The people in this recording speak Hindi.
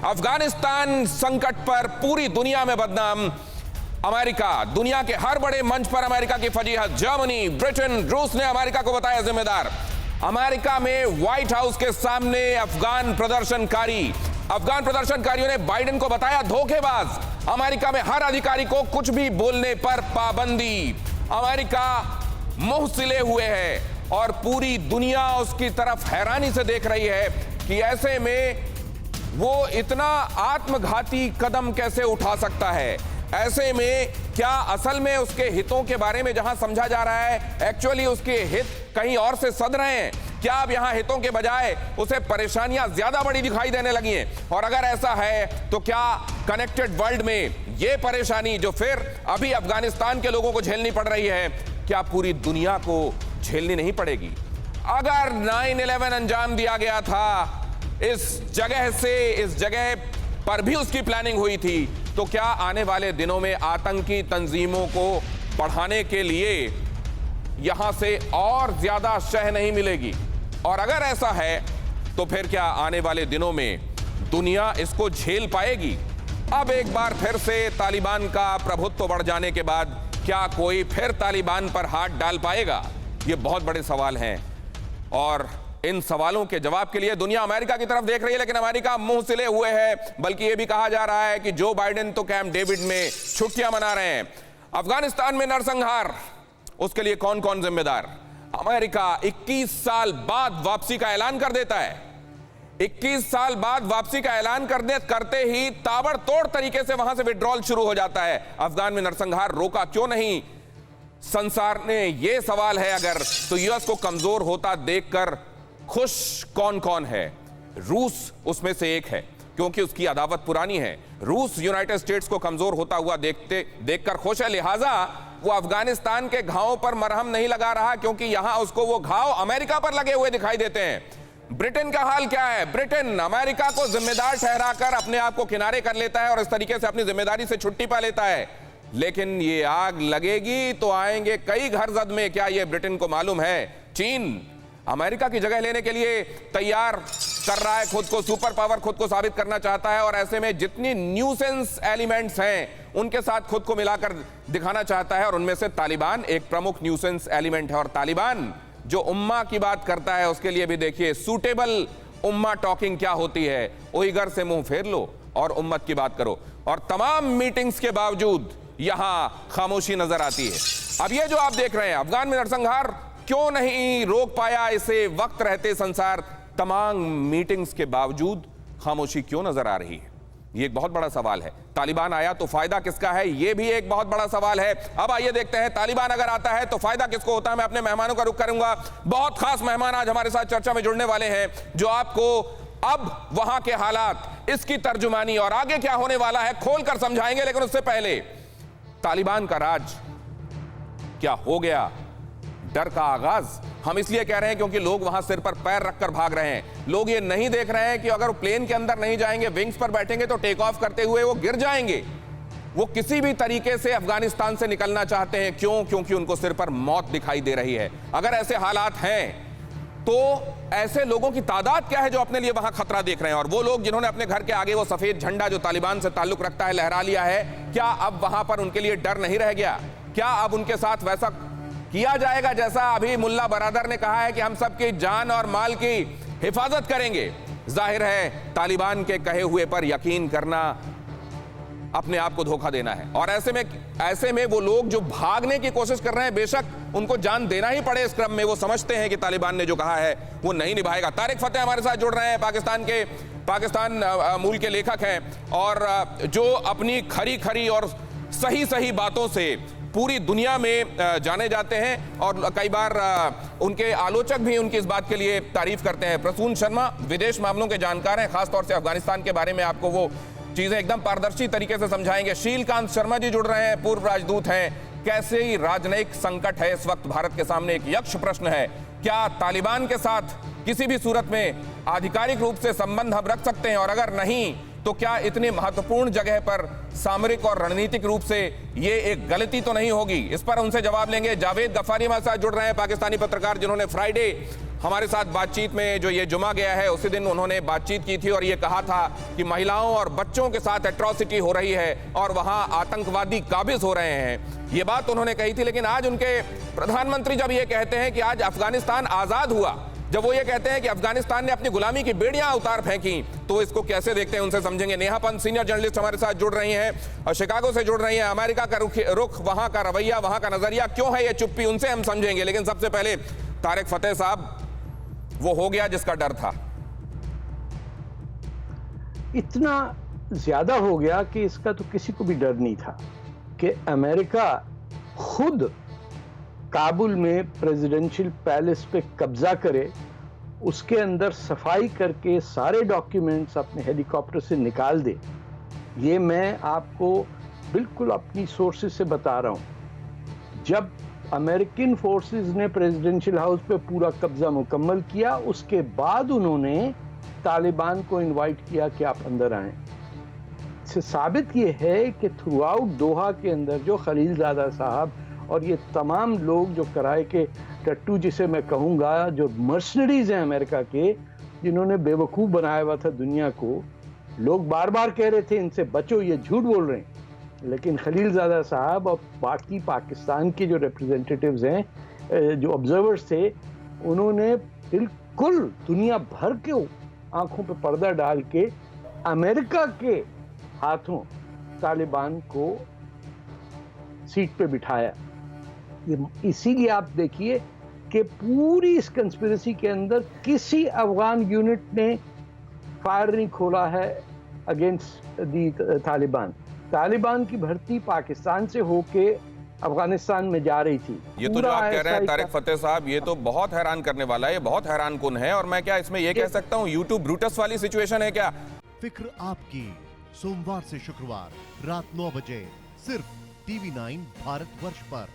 अफगानिस्तान संकट पर पूरी दुनिया में बदनाम अमेरिका। दुनिया के हर बड़े मंच पर अमेरिका की फजीहत। जर्मनी, ब्रिटेन, रूस ने अमेरिका को बताया जिम्मेदार। अमेरिका में व्हाइट हाउस के सामने अफगान प्रदर्शनकारियों ने बाइडेन को बताया धोखेबाज। अमेरिका में हर अधिकारी को कुछ भी बोलने पर पाबंदी। अमेरिका मुंह सिले हुए है और पूरी दुनिया उसकी तरफ हैरानी से देख रही है कि ऐसे में वो इतना आत्मघाती कदम कैसे उठा सकता है। ऐसे में क्या असल में उसके हितों के बारे में जहां समझा जा रहा है, एक्चुअली उसके हित कहीं और से सध रहे हैं? क्या अब यहां हितों के बजाय उसे परेशानियां ज्यादा बड़ी दिखाई देने लगी हैं? और अगर ऐसा है तो क्या कनेक्टेड वर्ल्ड में ये परेशानी जो फिर अभी अफगानिस्तान के लोगों को झेलनी पड़ रही है, क्या पूरी दुनिया को झेलनी नहीं पड़ेगी? अगर 9/11 अंजाम दिया गया था, इस जगह पर भी उसकी प्लानिंग हुई थी, तो क्या आने वाले दिनों में आतंकी तंजीमों को बढ़ाने के लिए यहां से और ज्यादा शह नहीं मिलेगी? और अगर ऐसा है तो फिर क्या आने वाले दिनों में दुनिया इसको झेल पाएगी? अब एक बार फिर से तालिबान का प्रभुत्व बढ़ जाने के बाद क्या कोई फिर तालिबान पर हाथ डाल पाएगा? ये बहुत बड़े सवाल हैं और इन सवालों के जवाब के लिए दुनिया अमेरिका की तरफ देख रही है, लेकिन अमेरिका मुंह सिले हुए है। बल्कि यह भी कहा जा रहा है कि जो बाइडेन तो कैंप डेविड में छुट्टियां मना रहे हैं। अफगानिस्तान में नरसंहार, उसके लिए कौन कौन जिम्मेदार? अमेरिका 21 साल बाद वापसी का ऐलान कर देता है। 21 साल बाद वापसी का ऐलान करते ही ताबड़तोड़ तरीके से वहां से विड्रॉल शुरू हो जाता है। अफगान में नरसंहार रोका क्यों नहीं संसार ने? यह सवाल है। अगर तो यूएस को कमजोर होता देखकर खुश कौन कौन है? रूस उसमें से एक है, क्योंकि उसकी अदावत पुरानी है। रूस यूनाइटेड स्टेट्स को कमजोर होता हुआ देखकर खुश है, लिहाजा वो अफगानिस्तान के घावों पर मरहम नहीं लगा रहा, क्योंकि यहां उसको वो घाव अमेरिका पर लगे हुए दिखाई देते हैं। ब्रिटेन का हाल क्या है? ब्रिटेन अमेरिका को जिम्मेदार ठहराकर अपने आप को किनारे कर लेता है और इस तरीके से अपनी जिम्मेदारी से छुट्टी पा लेता है। लेकिन ये आग लगेगी तो आएंगे कई घर जद में। क्या ये ब्रिटेन को मालूम है? चीन अमेरिका की जगह लेने के लिए तैयार कर रहा है खुद को, सुपर पावर खुद को साबित करना चाहता है और ऐसे में जितनी न्यूसेंस एलिमेंट्स हैं उनके साथ खुद को मिलाकर दिखाना चाहता है और उनमें से तालिबान एक प्रमुख न्यूसेंस एलिमेंट है। और तालिबान जो उम्मा की बात करता है उसके लिए भी देखिए सूटेबल उम्मा टॉकिंग क्या होती है। उइगर से मुंह फेर लो और उम्मत की बात करो। और तमाम मीटिंग्स के बावजूद यहां खामोशी नजर आती है। अब ये जो आप देख रहे हैं अफगान में नरसंहार क्यों नहीं रोक पाया इसे वक्त रहते संसार? तमाम मीटिंग्स के बावजूद खामोशी क्यों नजर आ रही है? यह एक बहुत बड़ा सवाल है। तालिबान आया तो फायदा किसका है? यह भी एक बहुत बड़ा सवाल है। अब आइए देखते हैं तालिबान अगर आता है तो फायदा किसको होता है। मैं अपने मेहमानों का रुख करूंगा। बहुत खास मेहमान आज हमारे साथ चर्चा में जुड़ने वाले हैं जो आपको अब वहां के हालात, इसकी तर्जुमानी और आगे क्या होने वाला है खोलकर समझाएंगे। लेकिन उससे पहले तालिबान का राज क्या हो गया? डर का आगाज हम इसलिए कह रहे हैं क्योंकि लोग वहां सिर पर पैर रखकर भाग रहे हैं। लोग ये नहीं देख रहे हैं कि अगर प्लेन के अंदर नहीं जाएंगे, विंग्स पर बैठेंगे तो टेक ऑफ करते हुए वो गिर जाएंगे। वो किसी भी तरीके से अफगानिस्तान से निकलना चाहते हैं। क्यों? क्योंकि उनको सिर पर मौत दिखाई दे रही है। अगर ऐसे हालात हैं तो ऐसे लोगों की तादाद क्या है जो अपने लिए वहां खतरा देख रहे हैं? और वो लोग जिन्होंने अपने घर के आगे वो सफेद झंडा जो तालिबान से ताल्लुक रखता है लहरा लिया है, क्या अब वहां पर उनके लिए डर नहीं रह गया? क्या अब उनके साथ वैसा किया जाएगा जैसा अभी मुल्ला बरादर ने कहा है कि हम सबकी जान और माल की हिफाजत करेंगे? जाहिर है तालिबान के कहे हुए पर यकीन करना अपने आप को धोखा देना है। और ऐसे में वो लोग जो भागने की कोशिश कर रहे हैं, बेशक उनको जान देना ही पड़े इस क्रम में, वो समझते हैं कि तालिबान ने जो कहा है वो नहीं निभाएगा। तारिक फतेह हमारे साथ जुड़ रहे हैं, पाकिस्तान मूल के लेखक हैं और जो अपनी खरी और सही बातों से पूरी दुनिया में जाने जाते हैं और कई बार उनके आलोचक भी उनकी इस बात के लिए तारीफ करते हैं। प्रसून शर्मा विदेश मामलों के जानकार हैं, खासतौर से अफगानिस्तान के बारे में आपको वो चीजें एकदम पारदर्शी तरीके से समझाएंगे। शीलकांत शर्मा जी जुड़ रहे हैं, पूर्व राजदूत हैं। कैसे ही राजनयिक संकट है इस वक्त भारत के सामने, एक यक्ष प्रश्न है। क्या तालिबान के साथ किसी भी सूरत में आधिकारिक रूप से संबंध हम रख सकते हैं? और अगर नहीं तो क्या इतनी महत्वपूर्ण जगह पर सामरिक और रणनीतिक रूप से ये एक गलती तो नहीं होगी? इस पर उनसे जवाब लेंगे। जावेद गफारी हमारे साथ जुड़ रहे हैं, पाकिस्तानी पत्रकार जिन्होंने फ्राइडे हमारे साथ बातचीत में जो ये जुमा गया है उसी दिन उन्होंने बातचीत की थी और ये कहा था कि महिलाओं और बच्चों के साथ एट्रॉसिटी हो रही है और वहां आतंकवादी काबिज हो रहे हैं। ये बात उन्होंने कही थी। लेकिन आज उनके प्रधानमंत्री जब ये कहते हैं कि आज अफगानिस्तान आजाद हुआ, जब वो ये कहते हैं कि अफगानिस्तान ने अपनी गुलामी की बेड़ियां उतार फेंकी, तो इसको कैसे देखते हैं उनसे समझेंगे। नेहा पंत सीनियर जर्नलिस्ट हमारे साथ जुड़ रही हैं और शिकागो से जुड़ रही हैं। अमेरिका का रुख, वहां का रवैया, वहां का नजरिया क्यों है ये चुप्पी, उनसे हम समझेंगे। लेकिन सबसे पहले तारिक फतेह साहब, वो हो गया जिसका डर था। इतना ज्यादा हो गया कि इसका तो किसी को भी डर नहीं था कि अमेरिका खुद काबुल में प्रेसिडेंशियल पैलेस पे कब्जा करे, उसके अंदर सफाई करके सारे डॉक्यूमेंट्स अपने हेलीकॉप्टर से निकाल दे। ये मैं आपको बिल्कुल अपनी सोर्सेज से बता रहा हूं। जब अमेरिकन फोर्सेस ने प्रेसिडेंशियल हाउस पे पूरा कब्जा मुकम्मल किया, उसके बाद उन्होंने तालिबान को इनवाइट किया कि आप अंदर आएं। इससे साबित ये है कि थ्रू आउट दोहा के अंदर जो खलीलजादा साहब और ये तमाम लोग जो कराए के टट्टू, जिसे मैं कहूँगा, जो मर्सनरीज हैं अमेरिका के, जिन्होंने बेवकूफ़ बनाया हुआ था दुनिया को, लोग बार बार कह रहे थे इनसे बचो, ये झूठ बोल रहे हैं। लेकिन खलीलजादा साहब और बाकी पाकिस्तान के जो रिप्रेजेंटेटिव्स हैं, जो ऑब्जर्वर्स थे, उन्होंने बिल्कुल दुनिया भर के आंखों पे पर्दा डाल के अमेरिका के हाथों तालिबान को सीट पे बिठाया। इसीलिए आप देखिए कि पूरी इस कंस्पिरेसी के अंदर किसी अफगान यूनिट ने फायर नहीं खोला है अगेंस्ट दी तालिबान की भर्ती पाकिस्तान से होके अफगानिस्तान में जा रही थी। ये तो जो आप कह रहे हैं तारिक फतेह साहब, ये तो बहुत हैरान करने वाला है, ये बहुत हैरान कुन है। और मैं क्या इसमें ये कह सकता हूँ यूट्यूब ब्रूटस वाली सिचुएशन है क्या? फिक्र आपकी, सोमवार से शुक्रवार रात 9 बजे सिर्फ TV9 भारतवर्ष पर।